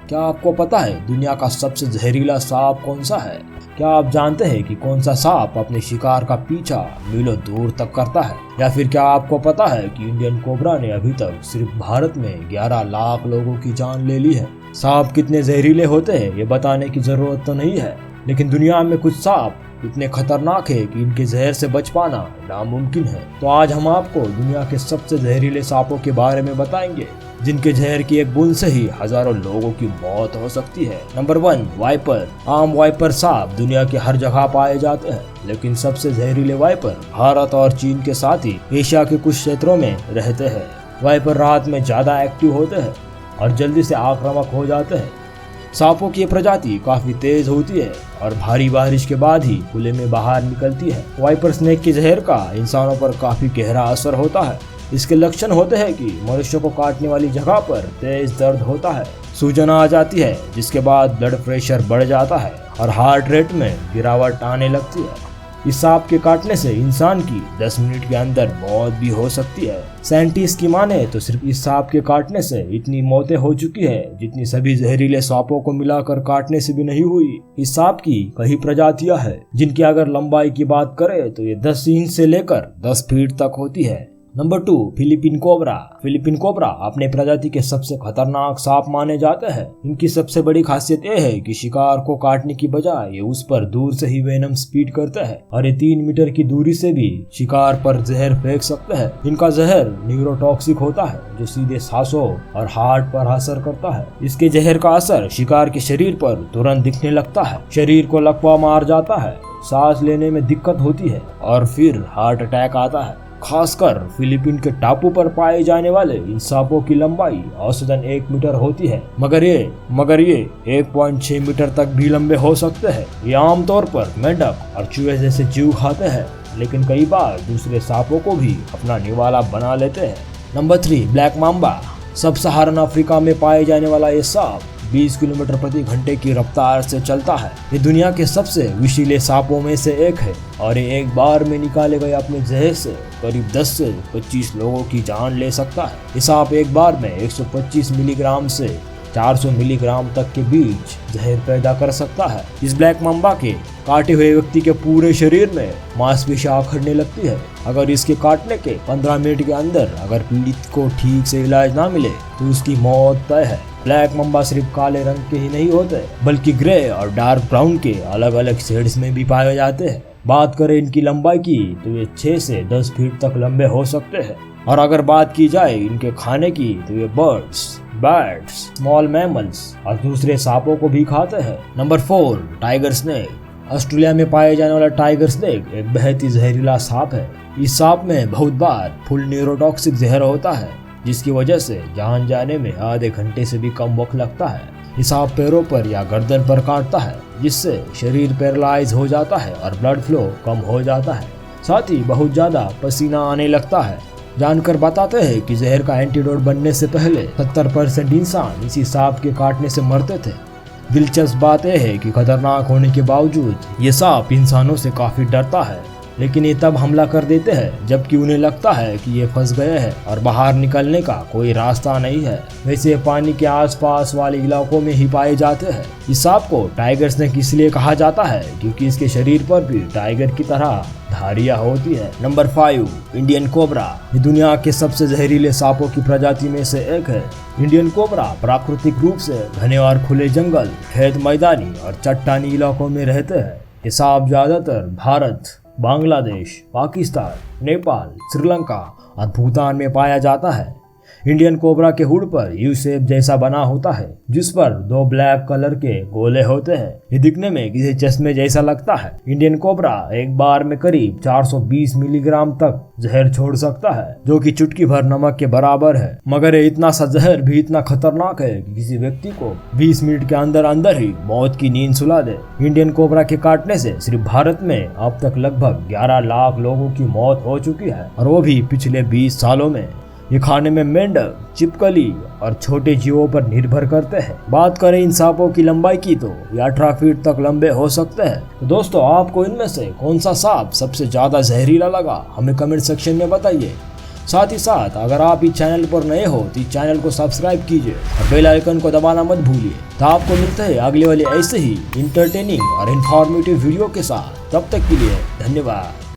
क्या आपको पता है दुनिया का सबसे जहरीला सांप कौन सा है? क्या आप जानते हैं कि कौन सा सांप अपने शिकार का पीछा मीलों दूर तक करता है? या फिर क्या आपको पता है कि इंडियन कोबरा ने अभी तक सिर्फ भारत में 11 लाख लोगों की जान ले ली है? सांप कितने जहरीले होते हैं ये बताने की जरूरत तो नहीं है, लेकिन दुनिया में कुछ सांप इतने खतरनाक है कि इनके जहर से बच पाना नामुमकिन है। तो आज हम आपको दुनिया के सबसे जहरीले सांपों के बारे में बताएंगे, जिनके जहर की एक बूंद से ही हजारों लोगों की मौत हो सकती है। Number 1, wiper. आम वाइपर सांप दुनिया के हर जगह पाए जाते हैं, लेकिन सबसे जहरीले वाइपर भारत और चीन के साथ ही एशिया के कुछ क्षेत्रों में रहते हैं। वाइपर रात में ज्यादा एक्टिव होते हैं और जल्दी से आक्रामक हो जाते हैं। सांपों की प्रजाति काफी तेज होती है और भारी बारिश के बाद ही खुले में बाहर निकलती है। वाइपर स्नेक के जहर का इंसानों पर काफी गहरा असर होता है। इसके लक्षण होते हैं कि मनुष्य को काटने वाली जगह पर तेज दर्द होता है, सूजन आ जाती है, जिसके बाद ब्लड प्रेशर बढ़ जाता है और हार्ट रेट में गिरावट आने लगती है। इस सांप के काटने से इंसान की 10 मिनट के अंदर मौत भी हो सकती है। साइंटिस्ट की माने तो सिर्फ इस सांप के काटने से इतनी मौतें हो चुकी है जितनी सभी जहरीले सांपों को मिलाकर काटने से भी नहीं हुई। इस सांप की कई प्रजातियां हैं, जिनकी अगर लंबाई की बात करें तो ये 10 इंच से लेकर 10 फीट तक होती है। Number 2, Philippine cobra. Philippine cobra अपने प्रजाति के सबसे खतरनाक सांप माने जाते हैं। इनकी सबसे बड़ी खासियत यह है कि शिकार को काटने की बजाय ये उस पर दूर से ही वेनम स्पीड करते हैं और ये 3 मीटर की दूरी से भी शिकार पर जहर फेंक सकते हैं। इनका जहर न्यूरोटॉक्सिक होता है, जो सीधे सांसों और हार्ट पर असर करता है। इसके जहर का असर शिकार के शरीर पर तुरंत दिखने लगता है, शरीर को लकवा मार जाता है, सांस लेने में दिक्कत होती है और फिर हार्ट अटैक आता है। खासकर फिलीपीन के टापू पर पाए जाने वाले इन सांपों की लंबाई औसतन 1 मीटर होती है, मगर ये 1.6 मीटर तक भी लंबे हो सकते हैं। ये आमतौर पर मेंढक और चूहे जैसे जीव खाते हैं, लेकिन कई बार दूसरे सांपों को भी अपना निवाला बना लेते हैं। Number 3, black mamba. सब सहारन अफ्रीका में पाए जाने वाला ये सांप 20 किलोमीटर प्रति घंटे की रफ्तार से चलता है। ये दुनिया के सबसे विषीले सांपों में से एक है और ये एक बार में निकाले गए अपने जहर से करीब 10 से 25 लोगों की जान ले सकता है। ये सांप एक बार में 125 मिलीग्राम से 400 मिलीग्राम तक के बीच जहर पैदा कर सकता है। इस ब्लैक मम्बा के काटे हुए व्यक्ति के पूरे शरीर में मांसपेशियां अखड़ने लगती है। अगर इसके काटने के 15 मिनट के अंदर अगर पीड़ित को ठीक से इलाज ना मिले तो उसकी मौत तय है। ब्लैक मम्बा सिर्फ काले रंग के ही नहीं होते, बल्कि ग्रे और डार्क ब्राउन के अलग अलग शेड्स में भी पाए जाते हैं। बात करें इनकी लंबाई की तो ये 6 से 10 फीट तक लंबे हो सकते हैं, और अगर बात की जाए इनके खाने की तो ये बर्ड्स, बैट्स, स्मॉल मैमल्स और दूसरे सांपों को भी खाते हैं। Number 4, tiger snake. ऑस्ट्रेलिया में पाए जाने वाला टाइगर स्नेक एक बेहद ही जहरीला सांप है। इस सांप में बहुत बार फुल न्यूरोटॉक्सिक जहर होता है, जिसकी वजह से जान जाने में आधे घंटे से भी कम वक्त लगता है। ये सांप पैरों पर या गर्दन पर काटता है, जिससे शरीर पैरालाइज हो जाता है और ब्लड फ्लो कम हो जाता है। साथ ही बहुत ज्यादा पसीना आने लगता है। जानकर बताते हैं कि जहर का एंटीडोट बनने से पहले 70% इंसान इसी सांप के काटने से मरते थे। दिलचस्प बात यह है कि खतरनाक होने के बावजूद ये सांप इंसानों से काफी डरता है, लेकिन ये तब हमला कर देते हैं जबकि उन्हें लगता है कि ये फंस गए हैं और बाहर निकलने का कोई रास्ता नहीं है। वैसे पानी के आसपास वाले इलाकों में ही पाए जाते हैं। इस सांप को टाइगर स्नेक इसलिए कहा जाता है क्योंकि इसके शरीर पर भी टाइगर की तरह धारियां होती है। Number 5, Indian cobra. ये दुनिया के सबसे जहरीले सांपों की प्रजाति में से एक है। इंडियन कोबरा प्राकृतिक रूप से घने और खुले जंगल, खेत, मैदानी और चट्टानी इलाकों में रहते हैं। ये सांप ज्यादातर भारत, बांग्लादेश, पाकिस्तान, नेपाल, श्रीलंका और भूटान में पाया जाता है। इंडियन कोबरा के हुड पर यू शेप जैसा बना होता है, जिस पर 2 ब्लैक कलर के गोले होते हैं। ये दिखने में किसी चश्मे जैसा लगता है। इंडियन कोबरा एक बार में करीब 420 मिलीग्राम तक जहर छोड़ सकता है, जो कि चुटकी भर नमक के बराबर है। मगर ये इतना सा जहर भी इतना खतरनाक है कि किसी व्यक्ति को 20 मिनट के अंदर अंदर ही मौत की नींद सुला दे। इंडियन कोबरा के काटने से सिर्फ भारत में अब तक लगभग 11 लाख लोगों की मौत हो चुकी है, और वो भी पिछले 20 सालों में। ये खाने में मेंढक, छिपकली और छोटे जीवों पर निर्भर करते हैं। बात करें इन सांपों की लंबाई की तो ये 18 फीट तक लंबे हो सकते हैं। तो दोस्तों, आपको इनमें से कौन सा सांप सबसे ज्यादा जहरीला लगा, हमें कमेंट सेक्शन में बताइए। साथ ही साथ अगर आप इस चैनल पर नए हो तो इस चैनल को सब्सक्राइब कीजिए और बेल आइकन को दबाना मत भूलिए। तो आपको मिलते हैं अगले वाले ऐसे ही इंटरटेनिंग और इन्फॉर्मेटिव वीडियो के साथ। तब तक के लिए धन्यवाद।